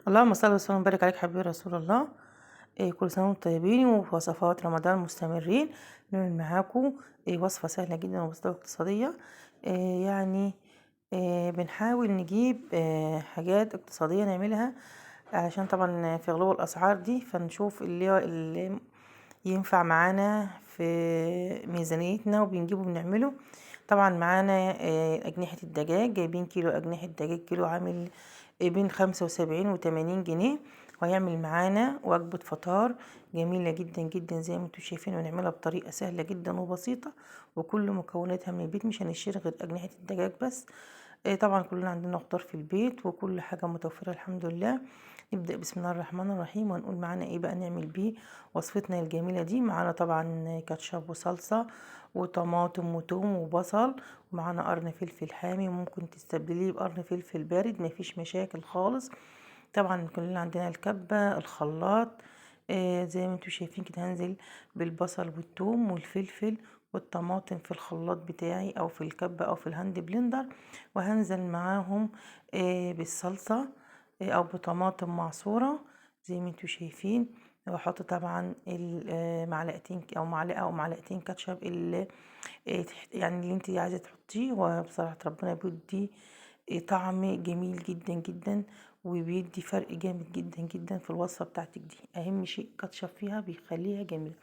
اللهم صل وسلم وبارك عليك حبيبي رسول الله. كل سنة وانتم طيبين وفي وصفات رمضان مستمرين. نعمل معاكم وصفة سهلة جدا وبسيطة واقتصادية. يعني بنحاول نجيب حاجات اقتصادية نعملها، علشان طبعا في غلو الأسعار دي، فنشوف اللي ينفع معانا في ميزانيتنا وبنجيبه بنعمله. طبعا معانا أجنحة الدجاج، جايبين كيلو أجنحة دجاج، كيلو عامل بين 75 و80 جنيه، وهيعمل معانا وجبة فطار جميلة جدا جدا زي ما انتوا شايفين، ونعملها بطريقة سهلة جدا وبسيطة، وكل مكوناتها من البيت، مش هنشتري غير أجنحة الدجاج بس. طبعا كلنا عندنا خضار في البيت وكل حاجة متوفرة الحمد لله. نبدأ بسم الله الرحمن الرحيم ونقول معانا ايه بقى نعمل بيه وصفتنا الجميلة دي. معانا طبعا كاتشب وصلصة وطماطم وتوم وبصل، ومعانا قرن فلفل حامي، وممكن تستبدليه بقرن فلفل بارد، مفيش مشاكل خالص. طبعا كلنا عندنا الكبة، الخلاط. زي ما انتوا شايفين كده، هنزل بالبصل والثوم والفلفل والطماطم في الخلاط بتاعي او في الكبة او في الهاند بلندر، وهنزل معاهم بالصلصة او بطماطم معصورة زي ما انتوا شايفين. واحط طبعا معلقتين او معلقة او معلقتين كاتشب اللي يعني اللي انت عايزة تحطيه. وبصراحة ربنا بيدي طعم جميل جدا جدا، وبيدي فرق جامد جدا جدا في الوصفة بتاعتك دي. اهم شيء كاتشب فيها بيخليها جميلة.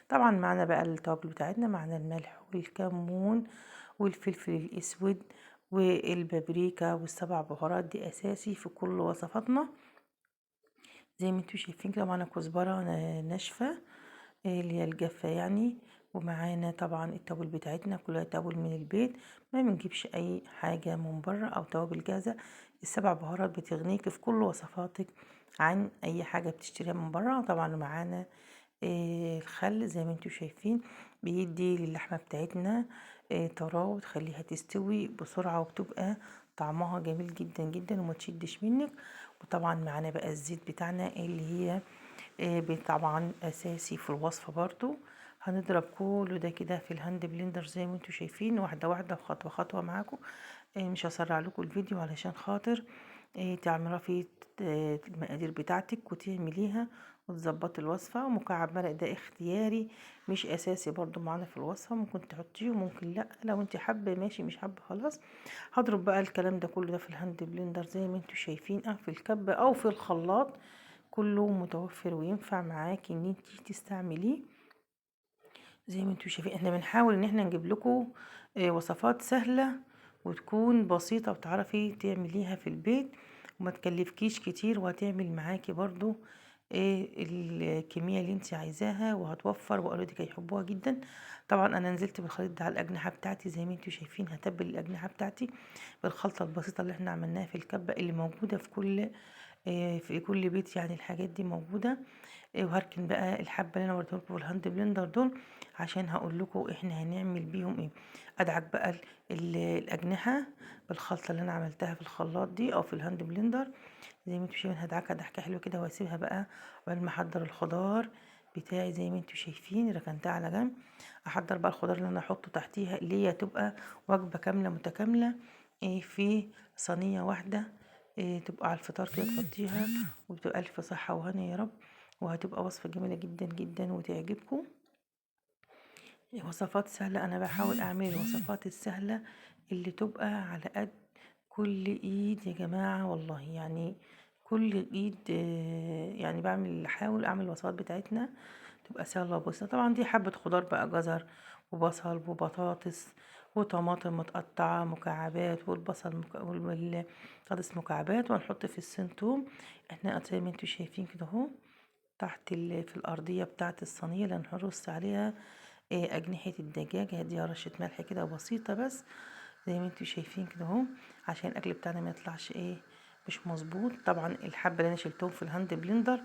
طبعا معنا بقى التوابل بتاعتنا، معنا الملح والكمون والفلفل الاسود والبابريكا والسبع بهارات، دي اساسي في كل وصفاتنا. زي ما انتوا شايفين كده معانا كزبرة ناشفة، اللي هي الجافة يعني. ومعانا طبعا التوابل بتاعتنا كلها توابل من البيت، ما بنجيبش اي حاجة من بره او توابل جاهزة. السبع بهارات بتغنيك في كل وصفاتك عن اي حاجة بتشتريها من بره. طبعا معانا الخل زي ما انتوا شايفين، بيدي للحمة بتاعتنا طراوة وتخليها تستوي بسرعة، وبتبقى طعمها جميل جدا جدا وما تشدش منك. وطبعا معانا بقى الزيت بتاعنا اللي هي طبعا اساسي في الوصفة برضو. هنضرب كله ده كده في الهاند بلندر زي ما انتوا شايفين، واحدة واحدة خطوة خطوة معاكم. مش هسرع لكم الفيديو علشان خاطر تعملها في المقادير بتاعتك وتعمليها وتظبطي الوصفة. ومكعب مرق ده اختياري مش اساسي برضو معانا في الوصفة، ممكن تحطيه وممكن لا، لو انت حابة ماشي، مش حابة خلاص. هضرب بقى الكلام ده كله ده في الهاند بلندر زي ما انتوا شايفين، في الكبة او في الخلاط، كله متوفر وينفع معاكي ان انتي تستعمليه. زي ما انتوا شايفين احنا بنحاول ان احنا نجيب لكم وصفات سهلة وتكون بسيطة وتعرفي تعمليها في البيت وما تكلفكيش كتير، وهتعمل معاكي برضو الكمية اللي انت عايزاها، وهتوفر، واولادك هيحبوها جدا. طبعا انا نزلت بالخليط ده على الاجنحة بتاعتي زي ما انتوا شايفين. هتبل الاجنحة بتاعتي بالخلطة البسيطة اللي احنا عملناها في الكبة، اللي موجودة في كل بيت، يعني الحاجات دي موجودة. وهركن بقى الحبة اللي انا وريتهم لكم في الهاند بلندر دول عشان هقول لكم احنا هنعمل بيهم ايه. ادعك بقى الاجنحة بالخلطة اللي انا عملتها في الخلاط دي او في الهاند بلندر زي ما انتوا شايفين. هدعكها ضحكة حلوة كده واسيبها بقى قبل ما احضر الخضار بتاعي. زي ما انتوا شايفين ركنتها على جنب. احضر بقى الخضار اللي انا احطه تحتيها، اللي هي تبقى وجبة كاملة متكاملة في صينية واحدة. تبقى على الفطار كده تحطيها، وبتبقى الف صحة وهنا يا رب. وهتبقى وصفة جميلة جدا جدا وتعجبكم. وصفات سهلة، انا بحاول اعمل الوصفات السهلة اللي تبقى على قد كل ايد يا جماعة والله. يعني كل ايد يعني احاول اعمل الوصفات بتاعتنا تبقى سهلة وبسيطة. طبعا دي حبة خضار بقى، جزر وبصل وبطاطس وطماطم متقطعة مكعبات، والبصل والبطاطس مكعبات، وهنحط في السن توم. احنا زي ما انتوا شايفين كده اهو، تحت في الأرضية بتاعة الصينية اللي هنرص عليها أجنحة الدجاج، هديها رشة ملح كده بسيطة بس زي ما انتوا شايفين كده اهو، عشان الأكل بتاعنا ما يطلعش مش مظبوط. طبعا الحبة اللي انا شلتهم في الهاند بلندر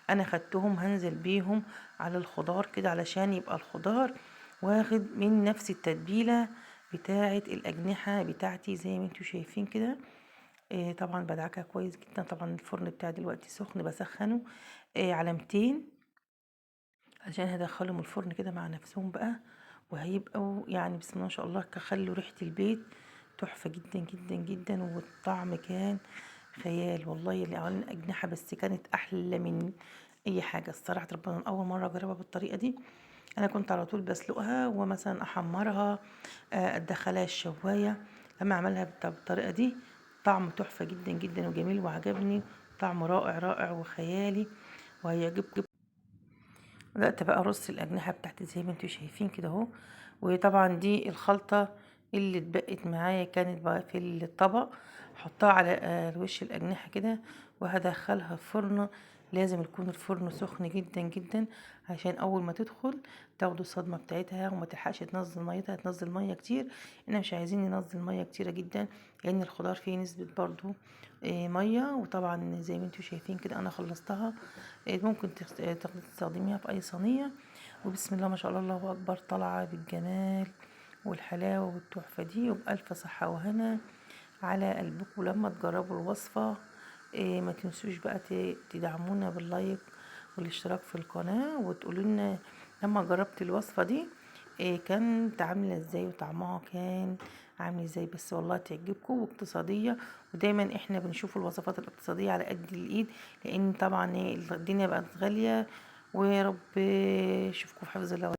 انا خدتهم هنزل بيهم على الخضار كده، علشان يبقى الخضار واخد من نفس التتبيلة بتاعة الأجنحة بتاعتي زي ما انتوا شايفين كده. طبعا بدعكها كويس جدا. طبعا الفرن بتاعي دلوقتي سخن، بسخنه على 200 عشان هدخلهم الفرن كده مع نفسهم بقى، وهيبقوا يعني بسم الله ما شاء الله كخلوا ريحة البيت تحفة جدا جدا جدا. والطعم كان خيال والله. اللي عملنا أجنحة بس كانت أحلى من أي حاجة الصراحة. ربنا أول مرة أجربها بالطريقة دي. أنا كنت على طول بسلقها ومثلا أحمرها، أدخلها الشواية. لما أعملها بالطريقة دي طعم تحفة جدا جدا وجميل وعجبني، طعم رائع رائع وخيالي وهيعجبكم. بدأت بقى أرص الأجنحة بتاعتي زي ما انتوا شايفين كده اهو. وطبعا دي الخلطة اللي اتبقت معايا كانت بقى في الطبق، حطها على وش الأجنحة كده وهدخلها الفرن. لازم يكون الفرن سخن جدا جدا عشان أول ما تدخل تاخد الصدمة بتاعتها وما تلحقش تنزل ميتها، تنزل مية كتير. احنا مش عايزين ننزل مية كتيرة جدا لأن الخضار فيه نسبة برضو مية. وطبعا زي ما انتوا شايفين كده أنا خلصتها. ممكن تستخدميها في أي صينية. وبسم الله ما شاء الله، الله أكبر، طالعة بالجمال والحلاوة والتحفة دي. وبألف صحة وهنا على قلبكم لما تجربوا الوصفة. ما تنسوش بقى تدعمونا باللايك والاشتراك في القناة وتقولوا لنا لما جربت الوصفة دي كانت عاملة ازاي وطعمها كان عامل ازاي. بس والله تعجبكم واقتصادية. ودايما احنا بنشوف الوصفات الاقتصادية على قد الايد لان طبعا الدنيا بقت غالية. ويا رب اشوفكم في حفظ الله.